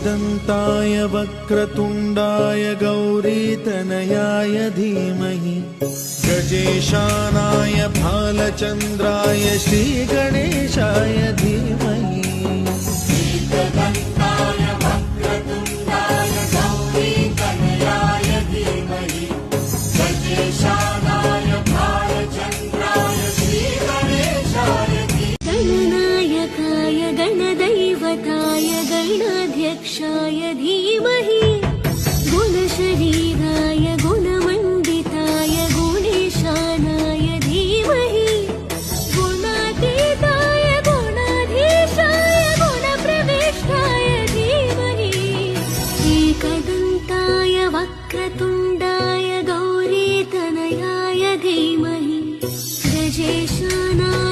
एकदन्ताय वक्रतुण्डाय गौरीतनयाय धीमहि गजेशानाय भालचन्द्राय श्रीगणेशाय धीमहि गणाध्यक्षाय धीमहि गुणशरीराय गुणमण्डिताय गुणेशानाय धीमहि गुणातीताय गुणाधीशाय गुणप्रविष्टाय धीमहि एकदन्ताय वक्रतुण्डाय गौरीतनयाय धीमहि गजेशानाय